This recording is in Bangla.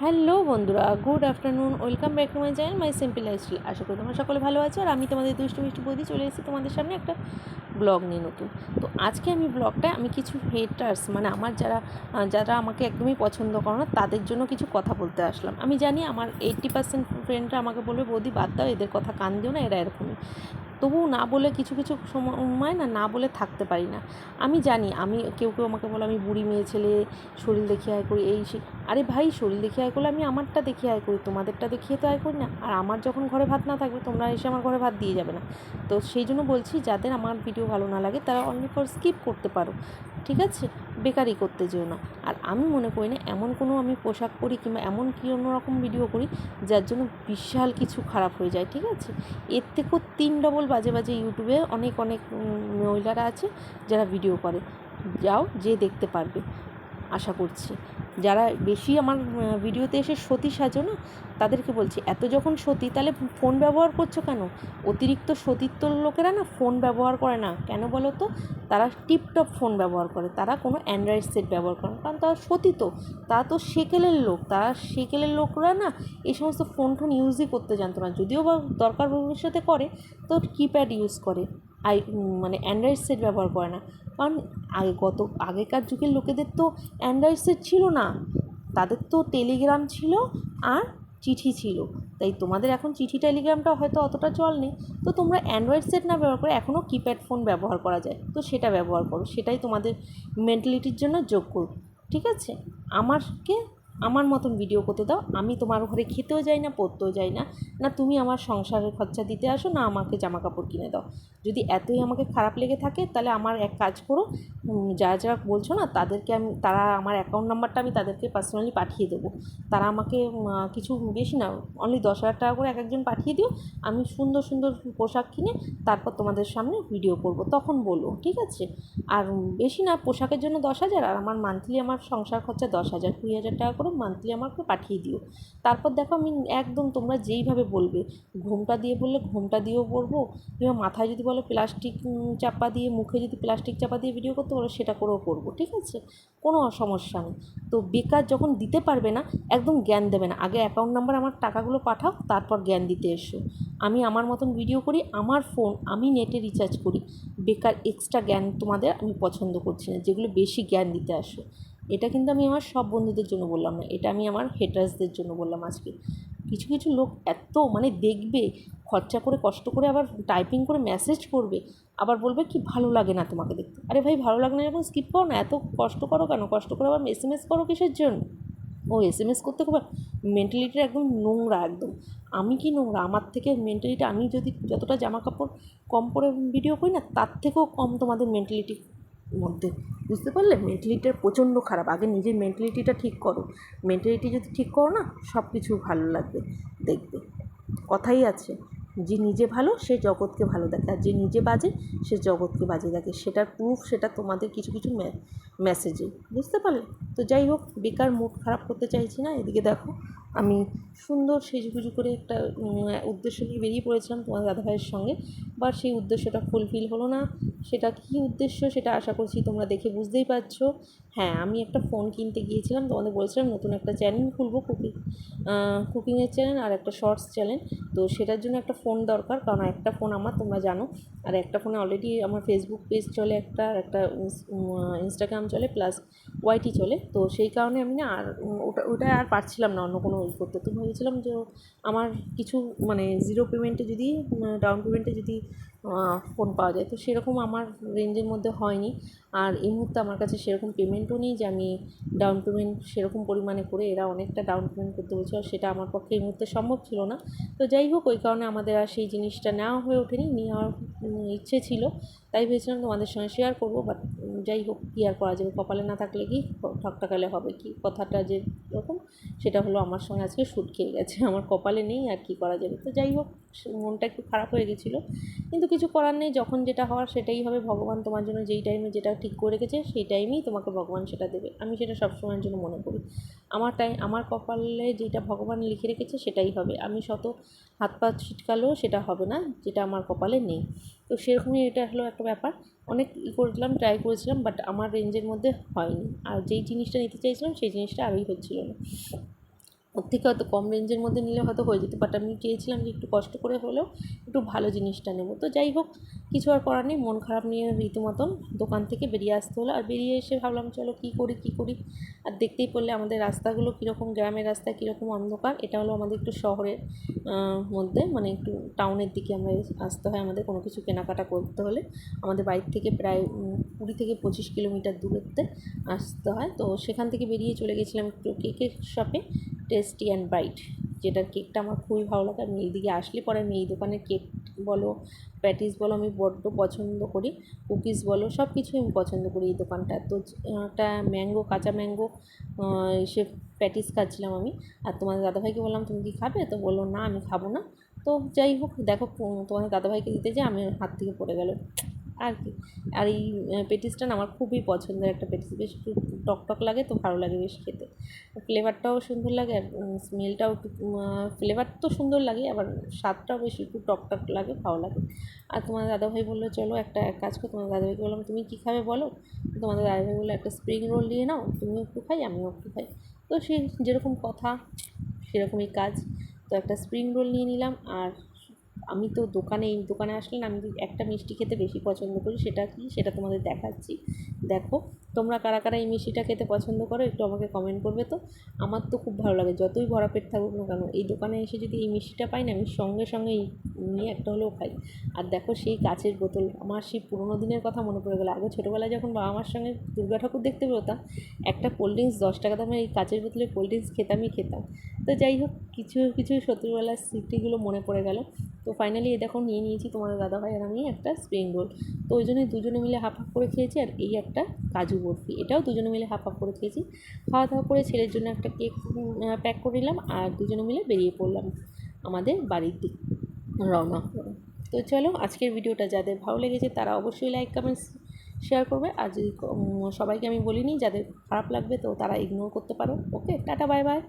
হ্যালো বন্ধুরা, good afternoon. Welcome back to my channel my simple lifestyle. আশা করি তোমরা সকলে ভালো আছো। আর আমি তোমাদের দুষ্টু মিষ্টি বৌদি চলে এসেছি তোমাদের সামনে একটা ব্লগ নিয়ে নতুন। তো আজকে আমি ব্লগটা কিছু হেটার্স মানে আমার যারা আমাকে একদমই পছন্দ করে না তাদের জন্য কিছু কথা বলতে আসলাম। আমি জানি আমার 80% ফ্রেন্ডরা আমাকে বলবে বৌদি বাদ দাও, এদের কথা কান দিও না, এরা এরকমই। তবুও না বলে কিছু কিছু সময় না বলে থাকতে পারি না। আমি জানি কেউ আমাকে বলে আমি বুড়ি মেয়ে ছেলে, শরীর দেখিয়ে আয় করি এই সেই। আরে ভাই, শরীর দেখিয়ে আয় করলে আমি আমারটা দেখিয়ে আয় করি, তোমাদেরটা দেখিয়ে তো আয় করি না। আর আমার যখন ঘরে ভাত না থাকবে তোমরা এসে আমার ঘরে ভাত দিয়ে যাবে না। তো সেই জন্য বলছি, যাদের আমার ভিডিও ভালো না লাগে তারা অনলি ফর স্কিপ করতে পারো, ঠিক আছে? বেকারি করতে যেও না। আর আমি মনে করি না এমন কোনো আমি পোশাক পরি কিংবা এমন কি অন্যরকম ভিডিও করি যার জন্য বিশাল কিছু খারাপ হয়ে যায়, ঠিক আছে? এর থেকেও 3 ডবল বাজে বাজে ইউটিউবে অনেক অনেক মহিলারা আছে যারা ভিডিও করে। যাও, যে দেখতে পারবে আশা করছি। যারা বেশি আমার ভিডিওতে এসে সতী সাজো না, তাদেরকে বলছি, এত যখন সতী তাহলে ফোন ব্যবহার করছো কেন? অতিরিক্ত সতীত্ব লোকেরা না ফোন ব্যবহার করে না কেন বলো তো? তারা টিপটপ ফোন ব্যবহার করে, তারা কোনো অ্যান্ড্রয়েড সেট ব্যবহার করে না, কারণ তারা সতী তো, তারা তো সেকেলের লোক। তারা সেকেলের লোকরা না এই সমস্ত ফোন ইউজই করতে জানতো না। যদিও বা দরকার ভবিষ্যতে করে, তো কিপ্যাড ইউজ করে, মানে অ্যান্ড্রয়েড সেট ব্যবহার করে না। কারণ আগেকার যুগের লোকেদের তো অ্যান্ড্রয়েড সেট ছিল না, তাদের তো টেলিগ্রাম ছিল আর চিঠি ছিল। তাই তোমাদের এখন চিঠি টেলিগ্রামটা হয়তো অতটা চল নেই, তো তোমরা অ্যান্ড্রয়েড সেট না ব্যবহার করে এখনও কিপ্যাড ফোন ব্যবহার করা যায়, তো সেটা ব্যবহার করো। সেটাই তোমাদের মেন্টালিটির জন্য যোগ্য, ঠিক আছে? আমাকে আমার মতন ভিডিও করতে দাও। আমি তোমার ঘরে খেতেও যাই না, পড়তেও যাই না, না তুমি আমার সংসারের খরচা দিতে আসো, না আমাকে জামা কাপড় কিনে দাও। যদি এতই আমাকে খারাপ লেগে থাকে তাহলে আমার এক কাজ করো, যারা যারা বলছো না তাদেরকে তারা আমার অ্যাকাউন্ট নাম্বারটা আমি তাদেরকে পার্সোনালি পাঠিয়ে দেবো। তারা আমাকে কিছু বেশি না, অনলি 10,000 টাকা করে এক একজন পাঠিয়ে দিও। আমি সুন্দর সুন্দর পোশাক কিনে তারপর তোমাদের সামনে ভিডিও করব, তখন বলবো, ঠিক আছে? আর বেশি না, পোশাকের জন্য 10,000, আর আমার মান্থলি আমার সংসার খরচা 10,000, 20,000 টাকা করে মান্থলি আমাকে পাঠিয়ে দিও। তারপর দেখো আমি একদম তোমরা যেইভাবে বলবে, ঘোমটা দিয়ে বললে ঘোমটা দিয়েও পরবো, কিংবা মাথায় যদি বলো প্লাস্টিক চাপা দিয়ে, মুখে যদি প্লাস্টিক চাপা দিয়ে ভিডিও করতে বলো সেটা করেও করবো, ঠিক আছে? কোনো সমস্যা নেই। তো বেকার যখন দিতে পারবে না, একদম জ্ঞান দেবে না। আগে অ্যাকাউন্ট নাম্বার আমার টাকাগুলো পাঠাও, তারপর জ্ঞান দিতে এসো। আমি আমার মতন ভিডিও করি, আমার ফোন, আমি নেটে রিচার্জ করি। বেকার এক্সট্রা জ্ঞান তোমাদের আমি পছন্দ করছি না, যেগুলো বেশি জ্ঞান দিতে আসো। এটা কিন্তু আমি আমার সব বন্ধুদের জন্য বললাম না, এটা আমি আমার হেটার্সদের জন্য বললাম আজকে। কিছু কিছু লোক এত মানে দেখবে, খরচা করে কষ্ট করে আবার টাইপিং করে মেসেজ করবে, আবার বলবে কি ভালো লাগে না তোমাকে দেখতে। আরে ভাই, ভালো লাগে না যখন স্কিপ করো না, এত কষ্ট করো কেন? কষ্ট করে আবার SMS করো কিসের জন্য? ও SMS করতে খুব মেন্টালিটিটা একদম নোংরা একদম। আমি কি নোংরা? আমার থেকে মেন্টালিটি, আমি যদি যতটা জামা কাপড় কম পরে ভিডিও করি না, তার থেকেও কম তোমাদের মেন্টালিটি মধ্যে। বুঝতে পারলে? মেন্টালিটিটা প্রচণ্ড খারাপ। আগে নিজের মেন্টালিটিটা ঠিক করো। মেন্টালিটি যদি ঠিক করো না, সব কিছু ভালো লাগবে দেখবে। কথাই আছে, যে নিজে ভালো সে জগৎকে ভালো দেখে, আর যে নিজে বাজে সে জগৎকে বাজে দেখে। সেটার প্রুফ সেটা তোমাদের কিছু কিছু মেসেজে। বুঝতে পারলে? তো যাই হোক, বেকার মুড খারাপ করতে চাইছি না। এদিকে দেখো, আমি সুন্দর সেজুগুজু করে একটা উদ্দেশ্য নিয়ে বেরিয়ে পড়েছিলাম তোমার দাদাভাইয়ের সঙ্গে, বা সেই উদ্দেশ্যটা ফুলফিল হলো না। সেটা কী উদ্দেশ্য সেটা আশা করছি তোমরা দেখে বুঝতেই পারছো। হ্যাঁ, আমি একটা ফোন কিনতে গিয়েছিলাম, তোমাদের বলেছিলাম নতুন একটা চ্যানেল খুলবো, কুকিংয়ের চ্যানেল আর একটা শর্টস চ্যানেল। তো সেটার জন্য একটা ফোন দরকার, কারণ একটা ফোন আমার, তোমরা জানো, আর একটা ফোনে অলরেডি আমার ফেসবুক পেজ চলে, একটা ইনস্টাগ্রাম চলে, প্লাস ওয়াইটি চলে। তো সেই কারণে আমি না আর ওটা আর পারছিলাম না অন্য কোনো করতে। তো ভেবেছিলাম যে আমার কিছু মানে জিরো পেমেন্টে যদি, ডাউন পেমেন্টে যদি ফোন পাওয়া যায়। তো সেরকম আমার রেঞ্জের মধ্যে হয়নি। আর এই মুহূর্তে আমার কাছে সেরকম পেমেন্টও নেই যে আমি ডাউন পেমেন্ট সেরকম পরিমাণে করে, এরা অনেকটা ডাউন পেমেন্ট করতে বলছে, আর সেটা আমার পক্ষে এই মুহূর্তে সম্ভব ছিল না। তো যাই হোক, ওই কারণে আমাদের আর সেই জিনিসটা নেওয়া হয়ে ওঠেনি। নেওয়ার ইচ্ছে ছিল, তাই ভেবেছিলাম তোমাদের সঙ্গে শেয়ার করবো। বাট যাই হোক, কী আর করা যাবে, কপালে না থাকলে কি ঠকটাকালে হবে কি, কথাটা যে এরকম, সেটা হলো আমার সঙ্গে আজকে শুট খেয়ে গেছে। আমার কপালে নেই, আর কি করা যাবে। তো যাই হোক, মনটা একটু খারাপ হয়ে গেছিলো, কিন্তু কিছু করার নেই। যখন যেটা হওয়ার সেটাই হবে। ভগবান তোমার জন্য যেই টাইমে যেটা ঠিক করে রেখেছে সেই টাইমেই তোমাকে ভগবান সেটা দেবে, আমি সেটা সবসময়ের জন্য মনে করি। আমার কপালে যেটা ভগবান লিখে রেখেছে সেটাই হবে। আমি শত হাত পা ছিটকালেও সেটা হবে না যেটা আমার কপালে নেই। তো সেরকমই এটা হলো একটা ব্যাপার। অনেক করলাম, ট্রাই করেছিলাম, বাট আমার রেঞ্জের মধ্যে হয়নি। আর যেই জিনিসটা নিতে চাইছিলাম সেই জিনিসটা আরই হচ্ছিল না। ওর থেকে হয়তো কম রেঞ্জের মধ্যে নিলে হয়তো হয়ে যেত, বাট আমি চেয়েছিলাম যে একটু কষ্ট করে হলেও একটু ভালো জিনিসটা নেবো। তো যাই হোক, কিছু আর করার নেই, মন খারাপ নিয়ে রীতিমতন দোকান থেকে বেরিয়ে আসতে হলো। আর বেরিয়ে এসে ভাবলাম চলো কী করি। আর দেখতেই পড়লে আমাদের রাস্তাগুলো কীরকম, গ্রামের রাস্তায় কীরকম অন্ধকার। এটা হলো আমাদের একটু শহরের মধ্যে, মানে একটু টাউনের দিকে আমরা আসতে হয় আমাদের কোনো কিছু কেনাকাটা করতে হলে। আমাদের বাড়ির থেকে প্রায় 20 থেকে 25 কিলোমিটার দূরত্বে আসতে হয়। তো সেখান থেকে বেরিয়ে চলে গেছিলাম একটু কেকের শপে, টেস্টি অ্যান্ড বাইট, যেটার কেকটা আমার খুবই ভালো লাগে। আমি এইদিকে আসলে পরে আমি এই দোকানের কেক বলো, প্যাটিস বলো, আমি বড্ড পছন্দ করি। কুকিজ বলো, সব কিছুই আমি পছন্দ করি এই দোকানটা। তো একটা ম্যাঙ্গো, কাঁচা ম্যাঙ্গো সে প্যাটিস খাচ্ছিলাম আমি। আর তোমাদের দাদাভাইকে বললাম তুমি কি খাবে? তো বললো না আমি খাবো না। তো যাই হোক, দেখো তোমাদের দাদাভাইকে দিতে যেয়ে আমি হাত থেকে পড়ে গেল আর কি। আর এই পেটিসটা না আমার খুবই পছন্দের একটা পেটিস, বেশ একটু টক লাগে, তো ভালো লাগে বেশ খেতে। ফ্লেভারটাও সুন্দর লাগে, আর স্মেলটাও একটু, ফ্লেভার তো সুন্দর লাগে, আবার স্বাদটাও বেশ একটু টক লাগে, ভালো লাগে। আর তোমাদের দাদাভাই বললো চলো একটা কাজ করো, তোমাদের দাদাভাইকে বললাম তুমি কী খাবে বলো? তোমাদের দাদাভাই বললো একটা স্প্রিং রোল নিয়ে নাও, তুমিও একটু খাই আমিও একটু খাই। তো সে যেরকম কথা সেরকমই কাজ। তো একটা স্প্রিং রোল নিয়ে নিলাম। আর আমি তো এই দোকানে আসলে না, আমি একটা মিষ্টি খেতে বেশি পছন্দ করি, সেটা কি সেটা তোমাদের দেখাচ্ছি। দেখো, তোমরা কারা এই মিষ্টিটা খেতে পছন্দ করো একটু আমাকে কমেন্ট করবে। তো আমার তো খুব ভালো লাগে, যতই ভরা পেট থাকুক না কেন এই দোকানে এসে যদি এই মিষ্টিটা পাই না, আমি সঙ্গে নিয়ে একটা হলেও খাই। আর দেখো সেই কাচের বোতল, আমার সেই পুরোনো দিনের কথা মনে পড়ে গেলো। আগে ছোটোবেলায় যখন বাবা মার সঙ্গে দুর্গা ঠাকুর দেখতে বেরোতাম, একটা কোল্ড ড্রিঙ্কস 10 টাকা দামের এই কাচের বোতলে কোল্ড ড্রিঙ্কস খেতাম। তো যাই হোক, কিছু ছোটোবেলার স্মৃতিগুলো মনে পড়ে গেল। তো ফাইনালি এই দেখো নিয়ে নিয়েছি তোমাদের দাদাভাই আর আমি একটা স্প্রিং রোল। তো ওই জন্যই দুজনে মিলে হাফ করে খেয়েছি। আর এই একটা কাজু বরফি, এটাও দুজনে মিলে হাফ করে খেয়েছি। খাওয়া দাওয়া করে ছেলের জন্য একটা কেক প্যাক করে নিলাম, আর দুজনে মিলে বেরিয়ে পড়লাম আমাদের বাড়ির দিক রওনা করে। তো চলো, আজকের ভিডিওটা যাদের ভালো লেগেছে তারা অবশ্যই লাইক কমেন্টস শেয়ার করবে। আর যদি সবাইকে আমি বলিনি, যাদের খারাপ লাগবে তো তারা ইগনোর করতে পারো। ওকে, টাটা, বাই বাই।